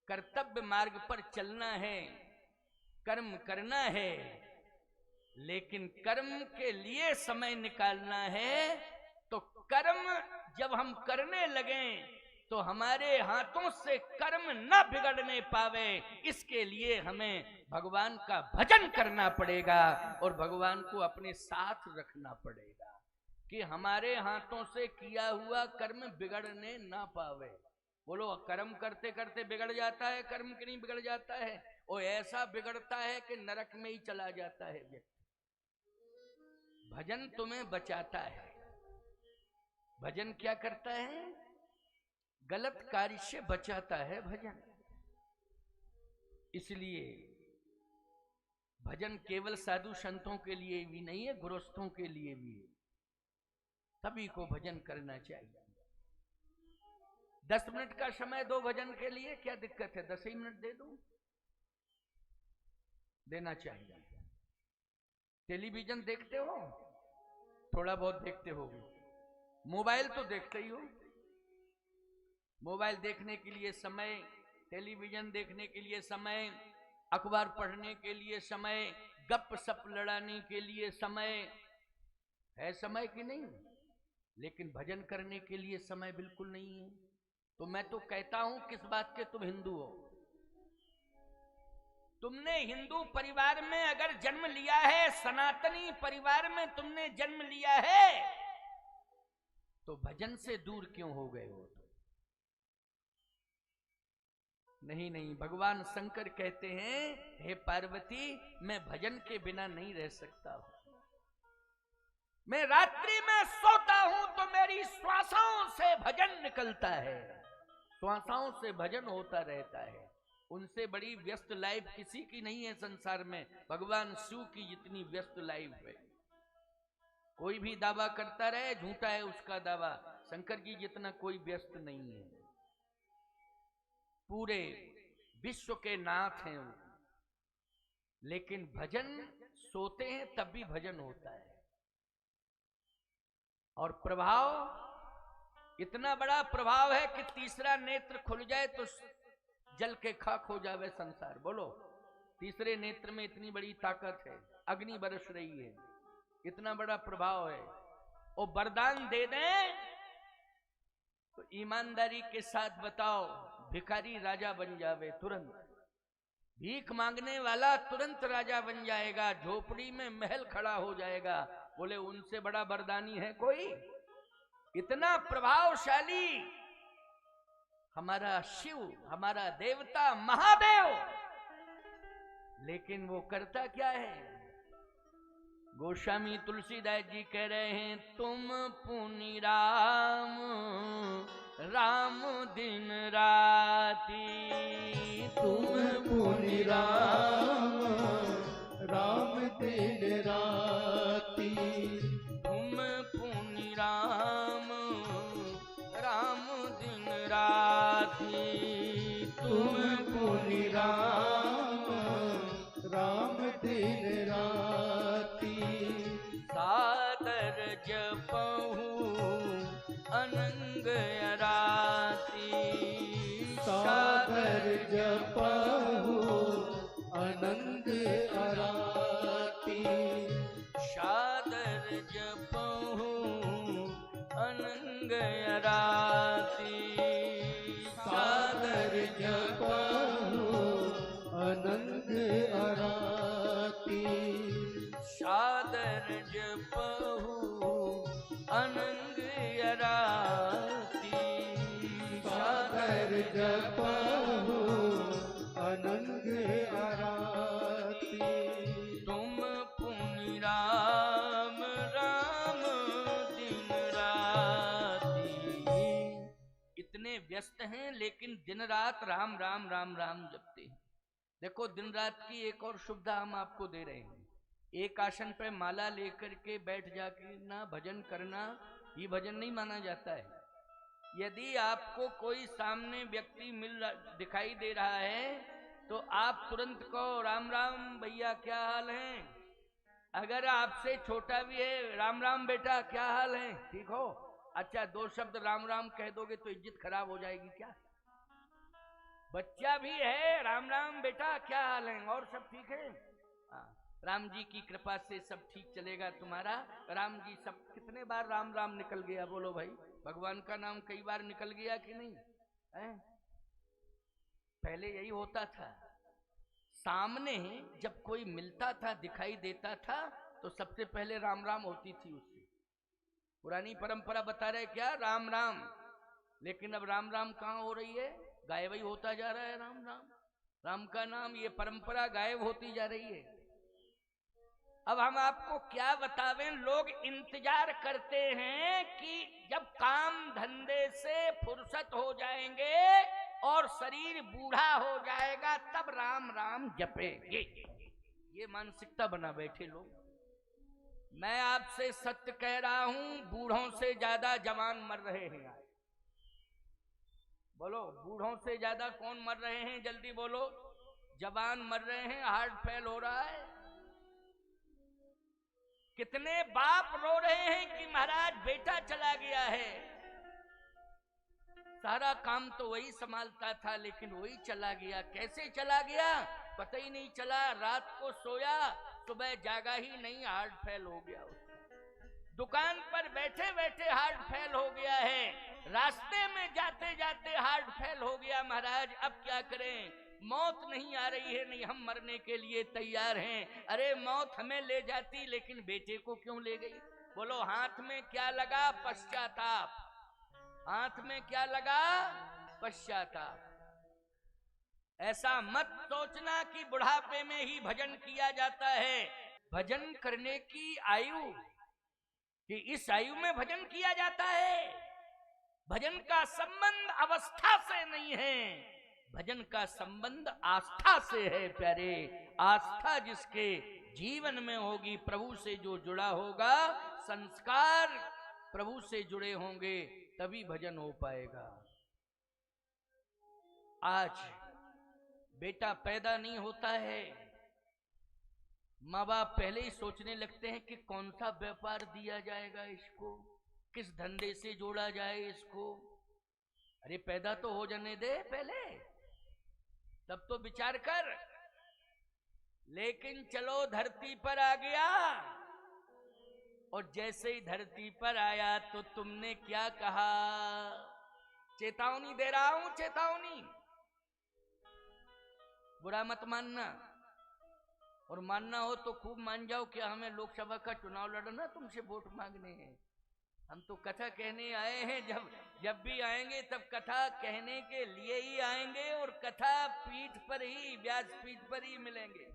कर्तव्य मार्ग पर चलना है, कर्म करना है, लेकिन कर्म के लिए समय निकालना है। तो कर्म जब हम करने लगें तो हमारे हाथों से कर्म न बिगड़ने पावे, इसके लिए हमें भगवान का भजन करना पड़ेगा और भगवान को अपने साथ रखना पड़ेगा कि हमारे हाथों से किया हुआ कर्म बिगड़ने ना पावे। बोलो, कर्म करते करते बिगड़ जाता है कर्म कि नहीं बिगड़ जाता है? और ऐसा बिगड़ता है कि नरक में ही चला जाता है व्यक्ति। भजन तुम्हें बचाता है। भजन क्या करता है? गलत कार्य से बचाता है भजन। इसलिए भजन केवल साधु संतों के लिए भी नहीं है, गृहस्थों के लिए भी है। सभी को भजन करना चाहिए। 10 मिनट का समय दो भजन के लिए, क्या दिक्कत है? 10 ही मिनट दे दो, देना चाहिए। टेलीविजन देखते हो? थोड़ा बहुत देखते हो। मोबाइल तो देखते ही हो। मोबाइल देखने के लिए समय, टेलीविजन देखने के लिए समय, अखबार पढ़ने के लिए समय, गप सप लड़ाने के लिए समय है, समय कि नहीं? लेकिन भजन करने के लिए समय बिल्कुल नहीं है। तो मैं तो कहता हूं, किस बात के तुम हिंदू हो? तुमने हिंदू परिवार में अगर जन्म लिया है, सनातनी परिवार में तुमने जन्म लिया है, तो भजन से दूर क्यों हो गए हो? नहीं नहीं, भगवान शंकर कहते हैं, हे पार्वती, मैं भजन के बिना नहीं रह सकता हूं। मैं रात्रि में सोता हूं तो मेरी श्वासों से भजन निकलता है, श्वासों से भजन होता रहता है। उनसे बड़ी व्यस्त लाइफ किसी की नहीं है संसार में, भगवान शिव की जितनी व्यस्त लाइफ है। कोई भी दावा करता रहे, झूठा है उसका दावा। शंकर जी जितना कोई व्यस्त नहीं है। पूरे विश्व के नाथ हैं वो। लेकिन भजन, सोते हैं तब भी भजन होता है। और प्रभाव, इतना बड़ा प्रभाव है कि तीसरा नेत्र खुल जाए तो जल के खाक हो जावे संसार। बोलो, तीसरे नेत्र में इतनी बड़ी ताकत है, अग्नि बरस रही है, इतना बड़ा प्रभाव है। और वरदान दे दें तो ईमानदारी के साथ बताओ, भिखारी राजा बन जावे तुरंत। भीख मांगने वाला तुरंत राजा बन जाएगा, झोपड़ी में महल खड़ा हो जाएगा। बोले, उनसे बड़ा वरदानी है कोई? इतना प्रभावशाली हमारा शिव, हमारा देवता महादेव। लेकिन वो करता क्या है? गोस्वामी तुलसीदास जी कह रहे हैं, तुम पुनि राम राम दिन राती, तुम पुनि राम राम दिन राती, तुम पुनि राम राम दिन राती, तुम पुनि राम राम दिन राती, सादर जपहु अनंग अराती, सादर जपहु अनंग अराती, सादर जपहु अनंग अराती, सादर जपहु अनंग अराती, सादर जपहु अनंग अराती, सादर जपहु अनंग अराती, तुम पुनि राम राम दिन राती। इतने व्यस्त हैं लेकिन दिन रात राम राम राम राम जपते हैं। देखो, दिन रात की एक और सुविधा हम आपको दे रहे हैं। एक आसन पे माला लेकर के बैठ जाके ना भजन करना, ये भजन नहीं माना जाता है। यदि आपको कोई सामने व्यक्ति दिखाई दे रहा है तो आप तुरंत कहो, राम राम भैया, क्या हाल है? अगर आपसे छोटा भी है, राम राम बेटा, क्या हाल है, ठीक हो? अच्छा, 2 शब्द राम राम कह दोगे तो इज्जत खराब हो जाएगी क्या? बच्चा भी है। राम राम बेटा, क्या हाल है? और सब ठीक है? हाँ, राम जी की कृपा से सब ठीक चलेगा तुम्हारा। राम जी सब कितने बार राम राम निकल गया बोलो भाई? भगवान का नाम कई बार निकल गया कि नहीं है? पहले यही होता था, सामने जब कोई मिलता था, दिखाई देता था, तो सबसे पहले राम राम होती थी उससे। पुरानी परंपरा बता रहे क्या, राम राम। लेकिन अब राम राम कहाँ हो रही है? गायब ही होता जा रहा है राम राम। राम का नाम, ये परंपरा गायब होती जा रही है। अब हम आपको क्या बतावें, लोग इंतजार करते हैं कि जब काम धंधे से फुर्सत हो जाएंगे और शरीर बूढ़ा हो जाएगा तब राम राम जपेंगे। ये मानसिकता बना बैठे लोग। मैं आपसे सत्य कह रहा हूं, बूढ़ों से ज्यादा जवान मर रहे हैं आज। बोलो, बूढ़ों से ज्यादा कौन मर रहे हैं? जल्दी बोलो। जवान मर रहे हैं, हार्ट फेल हो रहा है। कितने बाप रो रहे हैं कि महाराज बेटा चला गया है। सारा काम तो वही संभालता था, लेकिन वही चला गया। कैसे चला गया पता ही नहीं चला। रात को सोया, सुबह जागा ही नहीं, हार्ट फेल हो गया उसका। दुकान पर बैठे बैठे हार्ट फेल हो गया है। रास्ते में जाते जाते हार्ट फेल हो गया। महाराज अब क्या करें? मौत नहीं आ रही है, नहीं हम मरने के लिए तैयार हैं। अरे मौत हमें ले जाती, लेकिन बेटे को क्यों ले गई? बोलो, हाथ में क्या लगा? पश्चाताप। हाथ में क्या लगा? पश्चाताप। ऐसा मत सोचना कि बुढ़ापे में ही भजन किया जाता है। भजन करने की आयु, कि इस आयु में भजन किया जाता है। भजन का संबंध अवस्था से नहीं है, भजन का संबंध आस्था से है प्यारे। आस्था जिसके जीवन में होगी, प्रभु से जो जुड़ा होगा, संस्कार प्रभु से जुड़े होंगे, तभी भजन हो पाएगा। आज बेटा पैदा नहीं होता है, माँ बाप पहले ही सोचने लगते हैं कि कौन सा व्यापार दिया जाएगा इसको, किस धंधे से जोड़ा जाए इसको। अरे पैदा तो हो जाने दे पहले, तब तो विचार कर। लेकिन चलो धरती पर आ गया, और जैसे ही धरती पर आया तो तुमने क्या कहा? चेतावनी दे रहा हूं, चेतावनी। बुरा मत मानना, और मानना हो तो खूब मान जाओ। क्या हमें लोकसभा का चुनाव लड़ना, तुमसे वोट मांगने हैं? हम तो कथा कहने आए हैं। जब भी आएंगे तब कथा कहने के लिए ही आएंगे, और कथा पीठ पर ही, व्यास पीठ पर ही मिलेंगे।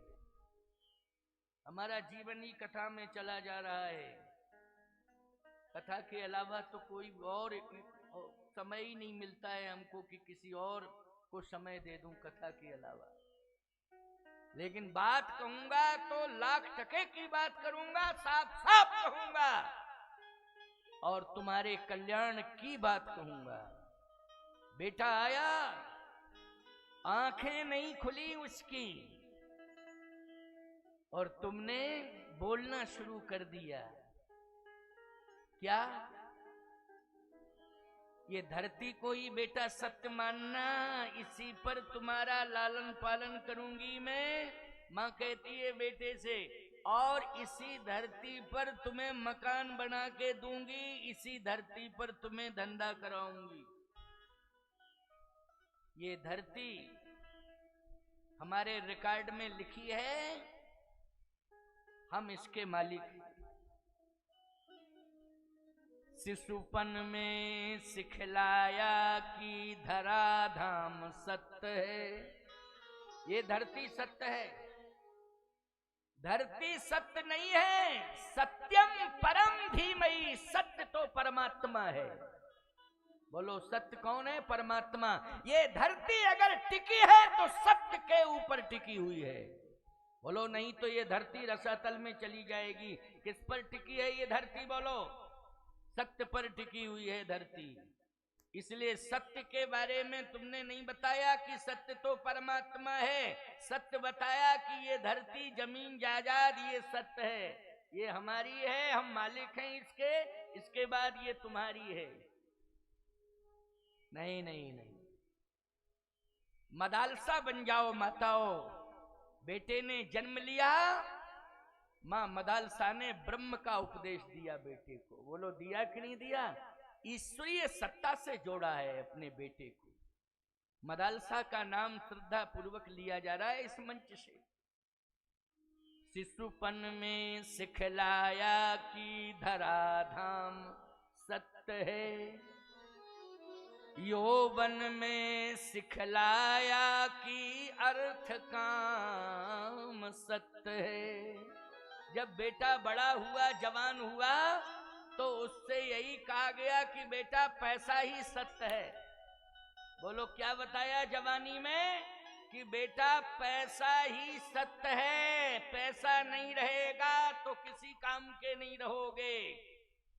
हमारा जीवन ही कथा में चला जा रहा है। कथा के अलावा तो कोई और समय ही नहीं मिलता है हमको कि किसी और को समय दे दूं कथा के अलावा। लेकिन बात कहूंगा तो लाख टके की बात करूंगा, साफ साफ कहूंगा, और तुम्हारे कल्याण की बात कहूंगा। बेटा आया, आंखें नहीं खुली उसकी, और तुमने बोलना शुरू कर दिया। क्या? ये धरती को ही बेटा सत्य मानना, इसी पर तुम्हारा लालन पालन करूंगी मैं। माँ कहती है बेटे से, और इसी धरती पर तुम्हें मकान बना के दूंगी, इसी धरती पर तुम्हें धंधा कराऊंगी। ये धरती हमारे रिकॉर्ड में लिखी है, हम इसके मालिक हैं। शिशुपन में सिखलाया कि धरा धाम सत्य है। ये धरती सत्य है। धरती सत्य नहीं है, सत्यम परम धीमहि। सत्य तो परमात्मा है। बोलो, सत्य कौन है? परमात्मा। ये धरती अगर टिकी है तो सत्य के ऊपर टिकी हुई है। बोलो, नहीं तो ये धरती रसातल में चली जाएगी। किस पर टिकी है ये धरती? बोलो, सत्य पर टिकी हुई है धरती। इसलिए सत्य के बारे में तुमने नहीं बताया कि सत्य तो परमात्मा है। सत्य बताया कि ये धरती, जमीन, जायदाद, ये सत्य है, ये हमारी है, हम मालिक हैं इसके। इसके बाद ये तुम्हारी है। नहीं नहीं नहीं, मदालसा बन जाओ माताओं। बेटे ने जन्म लिया, मां मदालसा ने ब्रह्म का उपदेश दिया बेटे को। बोलो दिया कि नहीं दिया? ईश्वरीय सत्ता से जोड़ा है अपने बेटे को। मदालसा का नाम श्रद्धा पूर्वक लिया जा रहा है इस मंच से। शिशुपन में सिखलाया कि धराधाम सत्य है, यौवन में सिखलाया कि अर्थ काम सत्य है। जब बेटा बड़ा हुआ, जवान हुआ, तो उससे यही कहा गया कि बेटा पैसा ही सत्य है। बोलो क्या बताया जवानी में? कि बेटा पैसा ही सत्य है, पैसा नहीं रहेगा तो किसी काम के नहीं रहोगे।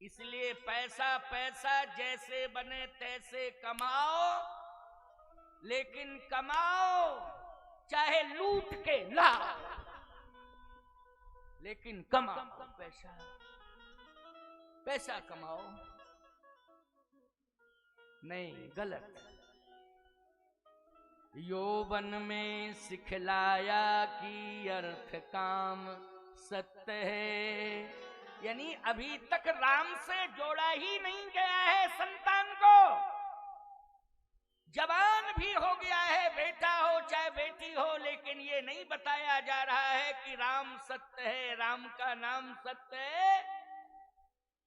इसलिए पैसा पैसा जैसे बने तैसे कमाओ, लेकिन कमाओ चाहे लूट के लाओ, लेकिन कमाओ पैसा, पैसा कमाओ। नहीं, गलत। यौवन में सिखलाया कि अर्थ काम सत्य है। यानी अभी तक राम से जोड़ा ही नहीं गया है संतान को। जवान भी हो गया है, बेटा हो चाहे बेटी हो, लेकिन ये नहीं बताया जा रहा है कि राम सत्य है, राम का नाम सत्य है।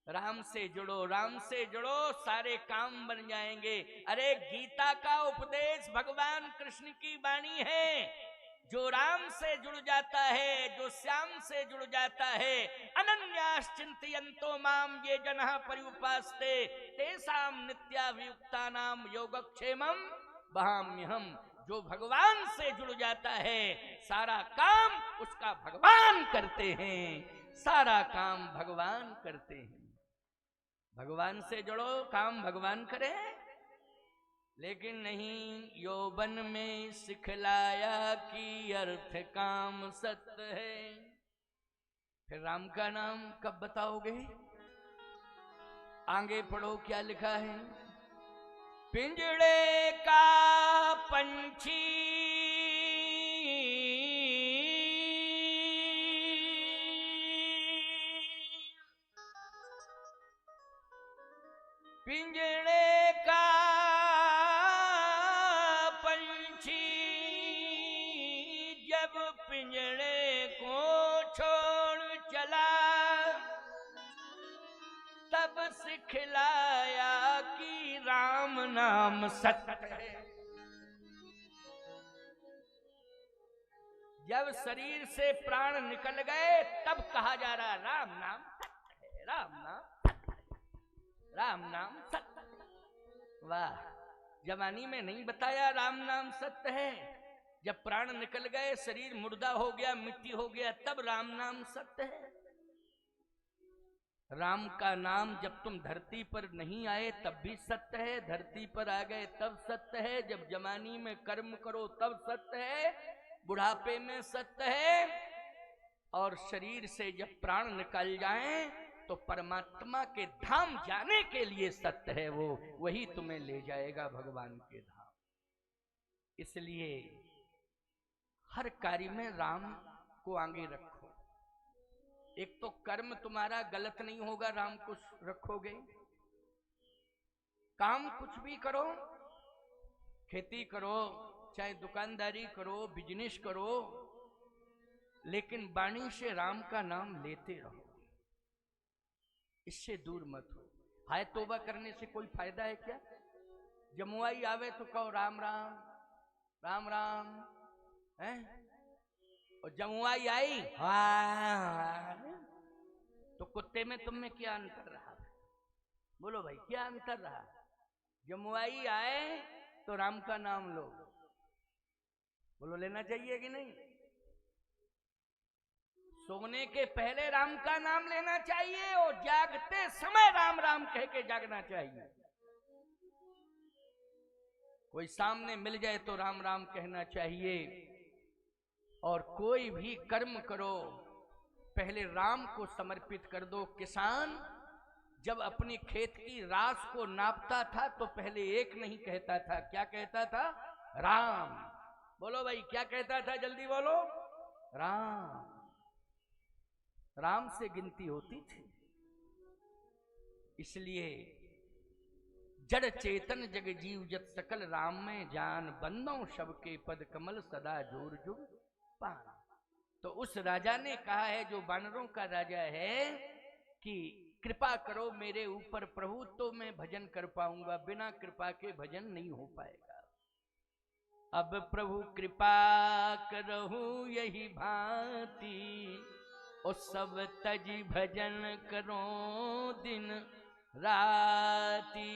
राम से जुड़ो, राम से जुड़ो, सारे काम बन जाएंगे। अरे गीता का उपदेश भगवान कृष्ण की वाणी है। जो राम से जुड़ जाता है, जो श्याम से जुड़ जाता है, अनन्याश्चिन्तयन्तो माम ये जनः पर्युपास्ते तेषां नित्याभियुक्तानां योगक्षेमं वहाम्यहम्। जो भगवान से जुड़ जाता है, सारा काम उसका भगवान करते हैं, सारा काम भगवान करते हैं। भगवान से जुड़ो, काम भगवान करे। लेकिन नहीं, यौवन में सिखलाया कि अर्थ काम सत्य है। फिर राम का नाम कब बताओगे? आगे पढ़ो क्या लिखा है। पिंजड़े का पंछी पिंजड़े का पंछी जब पिंजड़े को छोड़ चला, तब सिखलाया कि राम नाम सत्य है। जब शरीर से प्राण निकल गए, तब कहा जा रहा राम नाम सत्य है, राम नाम सत्य है, राम नाम सत्य है। वाह, जवानी में नहीं बताया राम नाम सत्य है। जब प्राण निकल गए, शरीर मुर्दा हो गया, मिट्टी हो गया, तब राम नाम सत्य है। राम का नाम जब तुम धरती पर नहीं आए तब भी सत्य है, धरती पर आ गए तब सत्य है, जब जवानी में कर्म करो तब सत्य है, बुढ़ापे में सत्य है, और शरीर से जब प्राण निकल जाएं तो परमात्मा के धाम जाने के लिए सत्य है। वो वही तुम्हें ले जाएगा भगवान के धाम। इसलिए हर कार्य में राम को आगे रखो। एक तो कर्म तुम्हारा गलत नहीं होगा, राम को रखोगे। काम कुछ भी करो, खेती करो, चाहे दुकानदारी करो, बिजनेस करो, लेकिन वाणी से राम का नाम लेते रहो, इससे दूर मत हो। हाय तौबा करने से कोई फायदा है क्या? जमुआई आवे तो कहो राम राम राम राम, हैं? और जमुआई आई तो कुत्ते में तुम में क्या अंतर रहा? बोलो भाई, क्या अंतर रहा? जमुआई आए तो राम का नाम लो। बोलो लेना चाहिए कि नहीं? सोने के पहले राम का नाम लेना चाहिए और जागते समय राम राम कह के जागना चाहिए। कोई सामने मिल जाए तो राम राम कहना चाहिए। और कोई भी कर्म करो पहले राम को समर्पित कर दो। किसान जब अपनी खेत की रास को नापता था तो पहले एक नहीं कहता था, क्या कहता था? राम। बोलो भाई क्या कहता था, जल्दी बोलो। राम, राम से गिनती होती थी। इसलिए जड़ चेतन जग जीव जत सकल राम में जान, बंदों शब के पद कमल सदा जोर जुग पान। तो उस राजा ने कहा है, जो वानरों का राजा है, कि कृपा करो मेरे ऊपर प्रभु, तो मैं भजन कर पाऊंगा, बिना कृपा के भजन नहीं हो पाएगा। अब प्रभु कृपा करहु यही भांति, और सब तजी भजन करो दिन राती।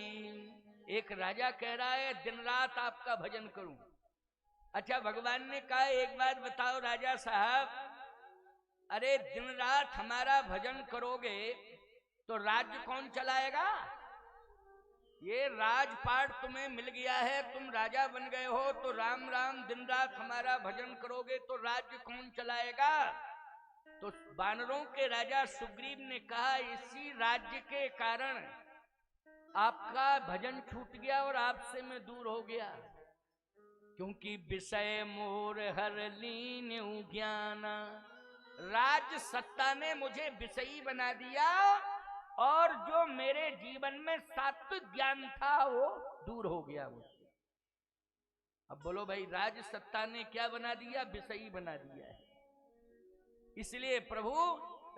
एक राजा कह रहा है दिन रात आपका भजन करूं। अच्छा, भगवान ने कहा एक बात बताओ राजा साहब, अरे दिन रात हमारा भजन करोगे तो राज्य कौन चलाएगा? ये राजपाट तुम्हें मिल गया है, तुम राजा बन गए हो, तो राम राम दिन रात हमारा भजन करोगे तो राज्य कौन चलाएगा? तो वानरों के राजा सुग्रीव ने कहा, इसी राज्य के कारण आपका भजन छूट गया और आपसे मैं दूर हो गया, क्योंकि विषय मोर हर लीन्यु ज्ञाना। राज सत्ता ने मुझे विषयी बना दिया, और जो मेरे जीवन में सात्विक ज्ञान था वो दूर हो गया मुझसे। अब बोलो भाई, राज सत्ता ने क्या बना दिया? विषयी बना दिया है। इसलिए प्रभु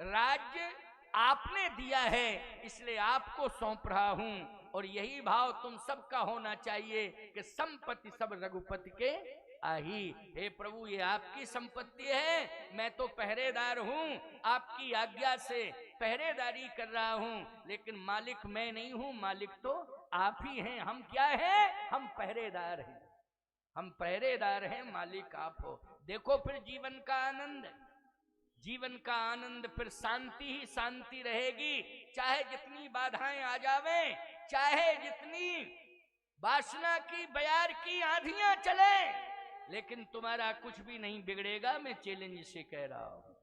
राज्य आपने दिया है, इसलिए आपको सौंप रहा हूं। और यही भाव तुम सबका होना चाहिए कि संपत्ति सब रघुपति के आही। हे प्रभु, ये आपकी संपत्ति है, मैं तो पहरेदार हूं, आपकी आज्ञा से पहरेदारी कर रहा हूं, लेकिन मालिक मैं नहीं हूं, मालिक तो आप ही हैं। हम क्या हैं? हम पहरेदार हैं, हम पहरेदार हैं, मालिक आप हो। देखो फिर जीवन का आनंद, जीवन का आनंद, फिर शांति ही शांति रहेगी। चाहे जितनी बाधाएं आ जावें, चाहे जितनी वासना की बयार की आंधियां चले, लेकिन तुम्हारा कुछ भी नहीं बिगड़ेगा। मैं चैलेंज से कह रहा हूं।